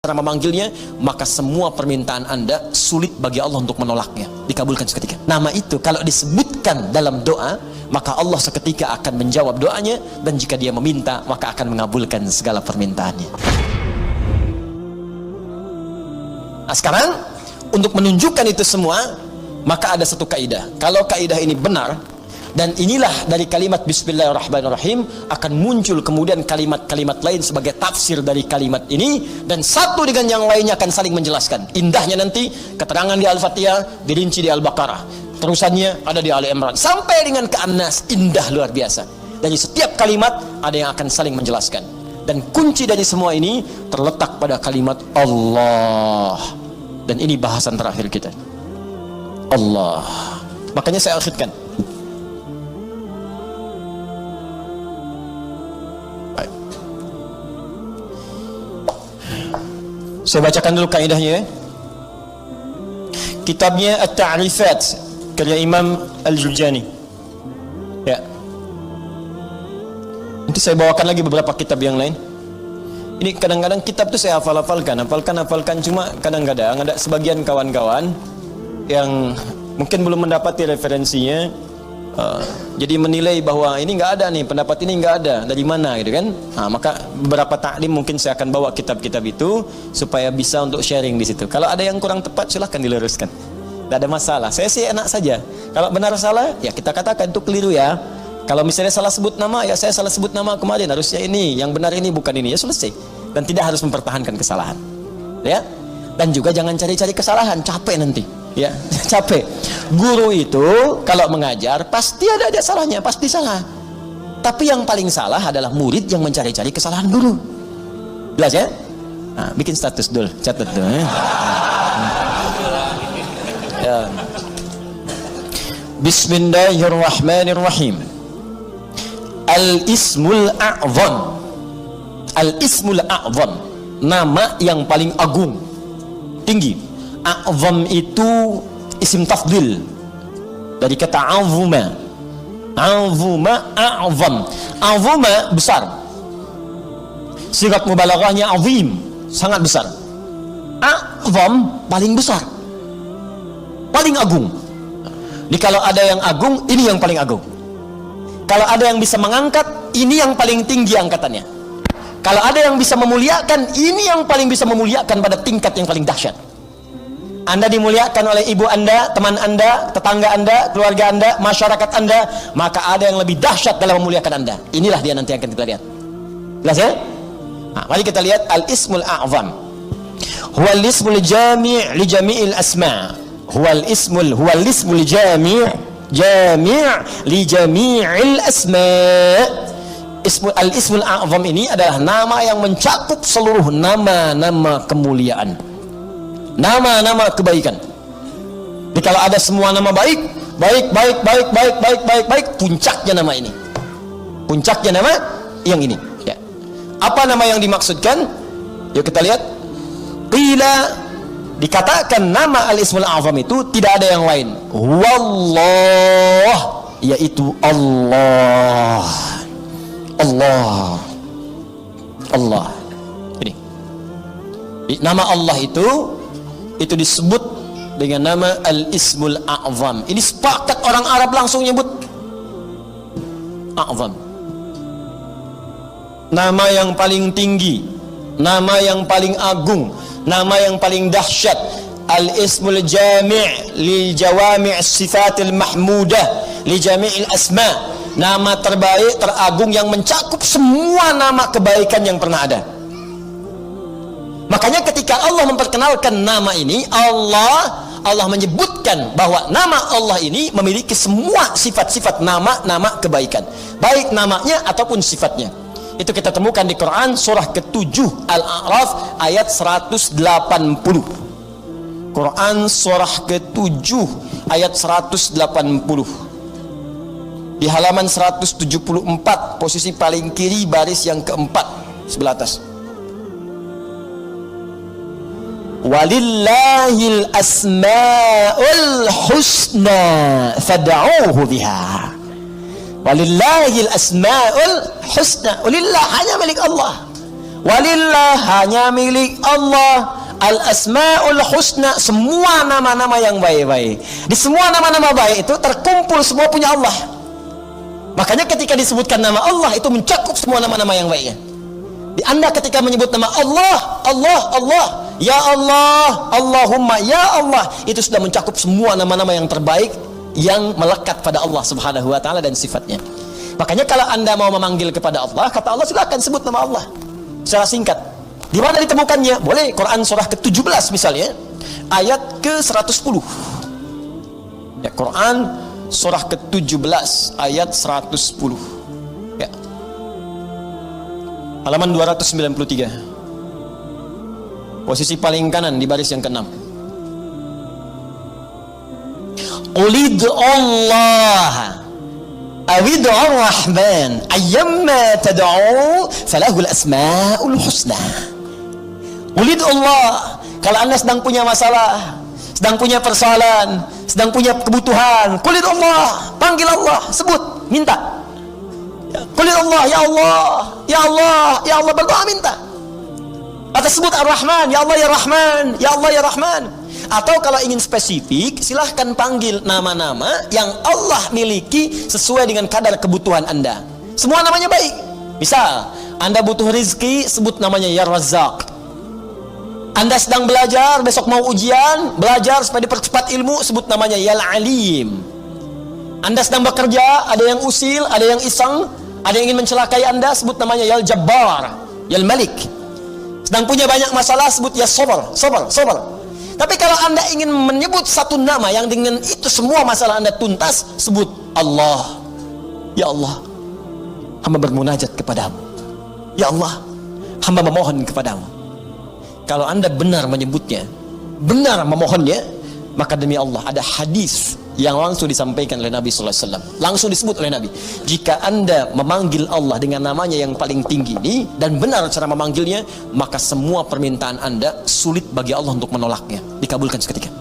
pernah memanggilnya, maka semua permintaan Anda sulit bagi Allah untuk menolaknya, dikabulkan seketika. Nama itu kalau disebutkan dalam doa, maka Allah seketika akan menjawab doanya, dan jika dia meminta, maka akan mengabulkan segala permintaannya. Nah, sekarang untuk menunjukkan itu semua, maka ada satu kaidah. Kalau kaidah ini benar, dan inilah dari kalimat Bismillahirrahmanirrahim akan muncul kemudian kalimat-kalimat lain sebagai tafsir dari kalimat ini, dan satu dengan yang lainnya akan saling menjelaskan. Indahnya nanti keterangan di Al-Fatihah dirinci di Al-Baqarah, terusannya ada di Ali Imran sampai dengan ke An-Nas. Indah luar biasa. Dari setiap kalimat ada yang akan saling menjelaskan. Dan kunci dari semua ini terletak pada kalimat Allah. Dan ini bahasan terakhir kita. Allah. Makanya saya akhirkan. Baik. Saya bacakan dulu kaidahnya ya. Kitabnya At-Ta'rifat karya Imam Al-Jurjani. Ya. Nanti saya bawakan lagi beberapa kitab yang lain. Ini kadang-kadang kitab itu saya hafalkan, cuma kadang-kadang ada sebagian kawan-kawan yang mungkin belum mendapati referensinya, jadi menilai bahwa ini nggak ada nih, pendapat ini nggak ada, dari mana gitu kan? Nah, maka beberapa taklim mungkin saya akan bawa kitab-kitab itu supaya bisa untuk sharing di situ. Kalau ada yang kurang tepat silahkan diluruskan, tidak ada masalah. Saya sih enak saja. Kalau benar salah ya kita katakan itu keliru ya. Kalau misalnya salah sebut nama, ya saya salah sebut nama kemarin, harusnya ini, yang benar ini bukan ini, ya selesai. Dan tidak harus mempertahankan kesalahan, ya. Dan juga jangan cari-cari kesalahan, capek nanti, ya. Capek. Guru itu kalau mengajar pasti ada salahnya, pasti salah. Tapi yang paling salah adalah murid yang mencari-cari kesalahan guru. Jelas ya? Nah, bikin status dulu, catat dulu. Ya. Bismillahirrahmanirrahim. Al-Ismul A'zam. Al-Ismul A'zam, nama yang paling agung, tinggi. A'zam itu isim tafdil dari kata azuma. Azuma, a'zam. Azuma besar. Sigat mubalaghahnya azim, sangat besar. A'zam paling besar, paling agung. Jadi kalau ada yang agung, ini yang paling agung. Kalau ada yang bisa mengangkat, ini yang paling tinggi angkatannya. Kalau ada yang bisa memuliakan, ini yang paling bisa memuliakan pada tingkat yang paling dahsyat. Anda dimuliakan oleh ibu Anda, teman Anda, tetangga Anda, keluarga Anda, masyarakat Anda, maka ada yang lebih dahsyat dalam memuliakan Anda. Inilah dia nanti yang akan kita lihat. Jelas ya? Nah, mari kita lihat Al-Ismul A'zam. Huwal ismul jami' li jami'il asma'. Huwal ismul jami' li jami'il asma'. Al-Ismul A'zam ini adalah nama yang mencakup seluruh nama-nama kemuliaan, nama-nama kebaikan. Jadi kalau ada semua nama baik, puncaknya nama ini. Puncaknya nama yang ini, ya. Apa nama yang dimaksudkan? Yuk kita lihat. Qila, dikatakan nama Al-Ismul A'zam itu tidak ada yang lain. Wallah, yaitu Allah. Allah. Allah. Ini. Nama Allah itu disebut dengan nama Al-Ismul A'zam. Ini sepakat orang Arab langsung nyebut A'zam. Nama yang paling tinggi, nama yang paling agung, nama yang paling dahsyat. Al-Ismul Jami' li Jawami' Sifatil Mahmudah li Jami'il Asma'. Nama terbaik, teragung yang mencakup semua nama kebaikan yang pernah ada. Makanya ketika Allah memperkenalkan nama ini, Allah menyebutkan bahwa nama Allah ini memiliki semua sifat-sifat nama-nama kebaikan, baik namanya ataupun sifatnya. Itu kita temukan di Quran surah ke-7 Al-A'raf ayat 180. Quran surah ke-7 ayat 180. Di halaman 174, posisi paling kiri, baris yang keempat, sebelah atas. Walillahil asma'ul husna fad'uuhu biha. Walillahil asma'ul husna. Walillah, hanya milik Allah. Walillah, hanya milik Allah, al-asmaul husna, semua nama-nama yang baik-baik. Di semua nama-nama baik itu terkumpul semua punya Allah. Makanya ketika disebutkan nama Allah itu mencakup semua nama-nama yang baiknya. Di Anda ketika menyebut nama Allah, Allah, Allah, ya Allah, Allahumma, ya Allah, itu sudah mencakup semua nama-nama yang terbaik yang melekat pada Allah Subhanahu wa taala dan sifatnya. Makanya kalau Anda mau memanggil kepada Allah, kata Allah, silakan sebut nama Allah secara singkat. Di mana ditemukannya? Boleh Quran surah ke-17 misalnya, ayat ke-110. Ya, Quran surah ke-17 ayat 110. Ya. Halaman 293. Posisi paling kanan di baris yang ke-6. Qulid'u Allah awid'u ar-Rahman ayyamma tad'u falahul asmaul husna. Qulid'u Allah, kalau Anda sedang punya masalah, sedang punya persoalan, sedang punya kebutuhan, qulid'u Allah, panggil Allah, sebut, minta. Qul Allah, ya Allah, ya Allah, ya Allah, berdoa minta. Atau sebut Ar-Rahman, ya Allah ya Rahman, ya Allah ya Rahman. Atau kalau ingin spesifik, silahkan panggil nama-nama yang Allah miliki sesuai dengan kadar kebutuhan Anda. Semua namanya baik. Misal, Anda butuh rizki, sebut namanya ya Razzaq. Anda sedang belajar, besok mau ujian, belajar supaya dipercepat ilmu, sebut namanya ya Alim. Anda sedang bekerja, ada yang usil, ada yang iseng, ada yang ingin mencelakai Anda, sebut namanya ya Jabbar, ya Malik. Sedang punya banyak masalah, sebut ya Sabar, Sabar, Sabar. Tapi kalau Anda ingin menyebut satu nama yang dengan itu semua masalah Anda tuntas, sebut Allah. Ya Allah, hamba bermunajat kepadamu. Ya Allah, hamba memohon kepadamu. Kalau Anda benar menyebutnya, benar memohonnya, maka demi Allah ada hadis yang langsung disampaikan oleh Nabi sallallahu alaihi wasallam, langsung disebut oleh Nabi. Jika Anda memanggil Allah dengan namanya yang paling tinggi ini dan benar cara memanggilnya, maka semua permintaan Anda sulit bagi Allah untuk menolaknya, dikabulkan seketika.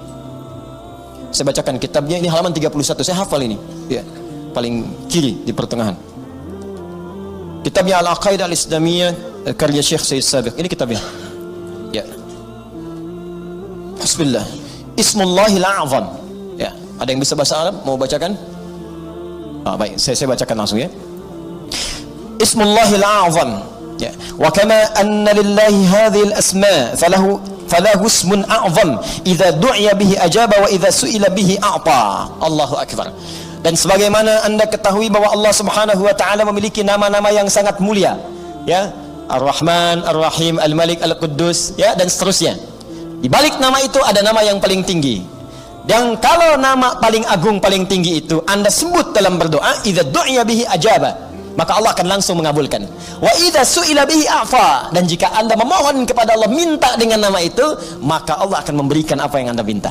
Saya bacakan kitabnya, ini halaman 31, saya hafal ini. Ya, paling kiri di pertengahan. Kitabnya Al-Aqaidah Al-Islamiyah karya Syekh Sayyid Sabiq. Ini kitabnya. Ya. Bismillah. Ismullahil A'zam. Ya, ada yang bisa bahasa Arab? Mau bacakan? Baik, saya bacakan langsung ya. Ismullahil A'zam. Ya. Wa kama anna lillahi hadhil asma falahu ismun a'zam idza du'iya bihi ajaba wa idza su'ila bihi a'ta. Allahu akbar. Dan sebagaimana Anda ketahui bahwa Allah Subhanahu wa taala memiliki nama-nama yang sangat mulia, ya. Ar-Rahman, Ar-Rahim, Al-Malik, Al-Quddus, ya, dan seterusnya. Di balik nama itu ada nama yang paling tinggi. Dan kalau nama paling agung, paling tinggi itu Anda sebut dalam berdoa, idza du'iya bihi ajaba, maka Allah akan langsung mengabulkan. Wa idza su'ila bihi afa, dan jika Anda memohon kepada Allah, minta dengan nama itu, maka Allah akan memberikan apa yang Anda minta.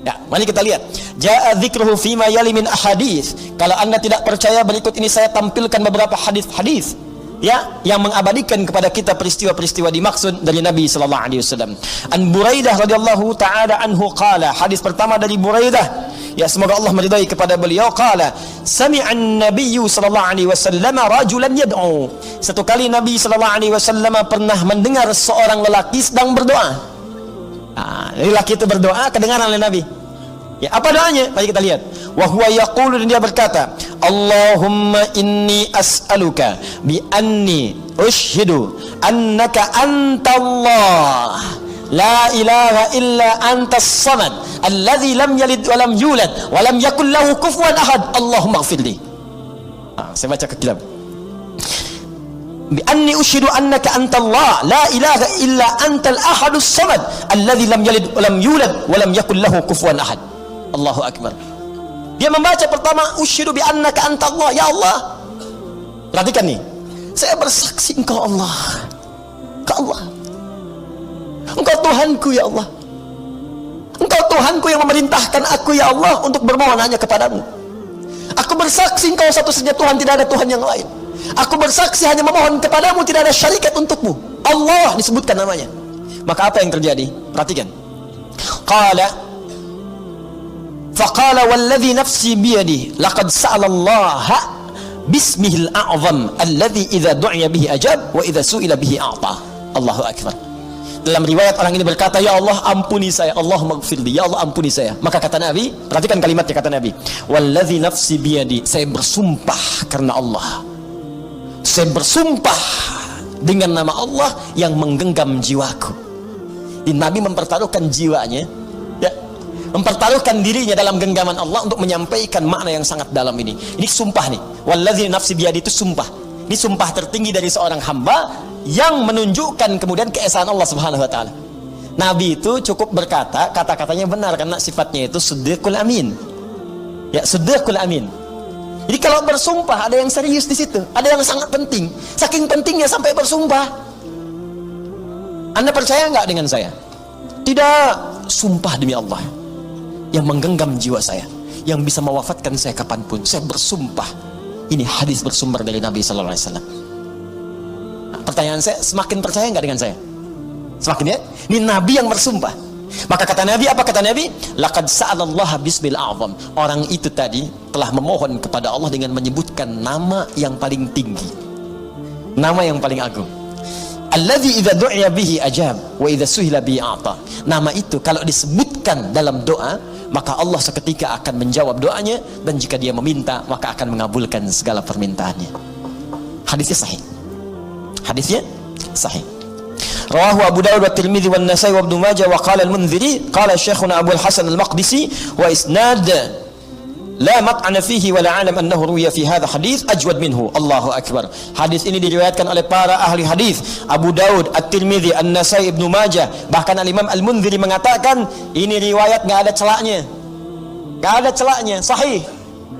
Ya, mari kita lihat. Ja'a dzikruhu fima yali min ahadits. Kalau Anda tidak percaya, berikut ini saya tampilkan beberapa hadis-hadis, ya, yang mengabadikan kepada kita peristiwa-peristiwa dimaksud dari Nabi sallallahu alaihi wasallam. An Buraidah radhiyallahu taala anhu qala, hadis pertama dari Buraidah, ya, semoga Allah meridai kepada beliau, qala sami'an nabiyyu sallallahu alaihi wasallam rajulan yad'u. Satu kali Nabi sallallahu alaihi wasallam pernah mendengar seorang lelaki sedang berdoa. Lelaki itu berdoa, kedengaran oleh Nabi. Ya, apa doanya? Mari kita lihat. Wa huwa yaqulu, dan dia berkata, Allahumma inni as'aluka bi anni ushhidu annaka antallah la ilaha illa antas samad alladzi lam yalid wa lam yulad wa lam yakul lahu kufuwan ahad. Allahumma ighfirli. Saya baca ke kitab. Bi anni ushhidu annaka antallah la ilaha illa antal ahadus samad alladzi lam yalid wa lam yulad wa lam yakul lahu kufuwan ahad. Allahu akbar. Dia membaca pertama, usyhidu bi annaka antallah, ya Allah. Perhatikan nih, saya bersaksi engkau Allah, engkau Tuhanku ya Allah, engkau Tuhanku yang memerintahkan aku ya Allah untuk bermohon hanya kepadamu. Aku bersaksi engkau satu-satunya Tuhan, tidak ada Tuhan yang lain. Aku bersaksi hanya memohon kepadamu, tidak ada syarikat untukmu. Allah disebutkan namanya. Maka apa yang terjadi? Perhatikan. Faqala walladhi nafsi biyadihi laqad sa'ala Allah bismihil a'zam alladhi idza du'iya bihi ajab wa idza su'ila bihi a'ta. Allahu Akbar. Dalam riwayat orang ini berkata, ya Allah ampuni saya, Allahumma gfirli, ya Allah ampuni saya. Maka kata Nabi, perhatikan kalimatnya, kata Nabi, walladzi nafsi biyadi, saya bersumpah karena Allah, saya bersumpah dengan nama Allah yang menggenggam jiwaku. Nabi mempertaruhkan jiwanya, ya, mempertaruhkan dirinya dalam genggaman Allah untuk menyampaikan makna yang sangat dalam ini. Ini sumpah nih, walladzi nafsi biyadi itu sumpah. Ini sumpah tertinggi dari seorang hamba yang menunjukkan kemudian keesaan Allah Subhanahu wa taala. Nabi itu cukup berkata, kata-katanya benar karena sifatnya itu siddiqul amin. Ya, siddiqul amin. Jadi kalau bersumpah ada yang serius di situ, ada yang sangat penting. Saking pentingnya sampai bersumpah. Anda percaya nggak dengan saya? Tidak, sumpah demi Allah yang menggenggam jiwa saya, yang bisa mewafatkan saya kapanpun. Saya bersumpah. Ini hadis bersumber dari Nabi Sallallahu Alaihi Wasallam. Nah, pertanyaan saya, semakin percaya nggak dengan saya? Semakin ya? Ini Nabi yang bersumpah. Maka kata Nabi, apa kata Nabi? Laqad sa'alallaha bismil a'zam. Orang itu tadi telah memohon kepada Allah dengan menyebutkan nama yang paling tinggi, nama yang paling agung. Alladzi idza du'iya bihi ajab wa idza suhila bihi a'ta. Nama itu kalau disebutkan dalam doa, maka Allah seketika akan menjawab doanya, dan jika dia meminta maka akan mengabulkan segala permintaannya. Hadisnya sahih. Hadisnya sahih. Rawahu Abu Dawud wa Tirmidzi wa Nasa'i wa Ibnu Majah wa qala al-Munziri qala Syekhuna Abu al-Hasan al-Maqdisi wa isnad la mat'ana fihi wa la alam annahu ruwiya fi hadha hadis ajwad minhu. Allahu Akbar. Hadis ini diriwayatkan oleh para ahli hadis, Abu Daud, At-Tirmidzi, An-Nasai, Ibnu Majah. Bahkan Al-Imam Al-Munziri mengatakan ini riwayat enggak ada celaknya. Enggak ada celaknya, sahih.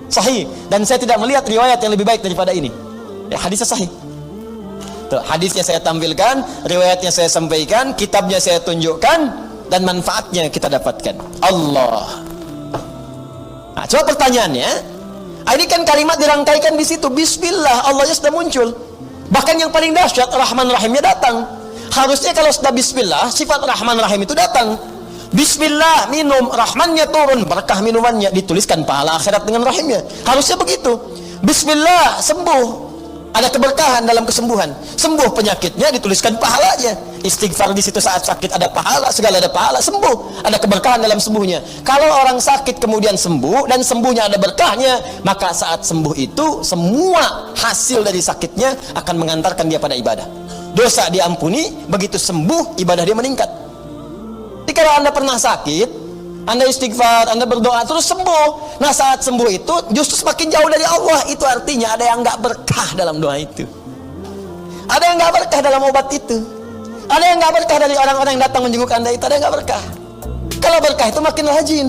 Sahih. Dan saya tidak melihat riwayat yang lebih baik daripada ini. Ya, hadisnya sahih. Tuh, hadisnya saya tampilkan, riwayatnya saya sampaikan, kitabnya saya tunjukkan, dan manfaatnya kita dapatkan. Allah. Nah, coba pertanyaannya, ini kan kalimat dirangkaikan di situ, Bismillah, Allahnya sudah muncul. Bahkan yang paling dahsyat, Rahman Rahimnya datang. Harusnya kalau sudah Bismillah, sifat Rahman Rahim itu datang. Bismillah, minum, Rahmannya turun, berkah minumannya, dituliskan pahala akhirat dengan Rahimnya. Harusnya begitu. Bismillah, sembuh, ada keberkahan dalam kesembuhan. Sembuh penyakitnya, dituliskan pahalanya. Istighfar di situ saat sakit ada pahala, segala ada pahala, sembuh, ada keberkahan dalam sembuhnya. Kalau orang sakit kemudian sembuh dan sembuhnya ada berkahnya, maka saat sembuh itu semua hasil dari sakitnya akan mengantarkan dia pada ibadah. Dosa diampuni, begitu sembuh ibadah dia meningkat. Jadi kalau Anda pernah sakit, Anda istighfar, Anda berdoa terus sembuh. Nah, saat sembuh itu justru semakin jauh dari Allah. Itu artinya ada yang nggak berkah dalam doa itu. Ada yang nggak berkah dalam obat itu. Ada yang nggak berkah dari orang-orang yang datang menjenguk Anda itu. Ada yang nggak berkah. Kalau berkah itu makin rajin.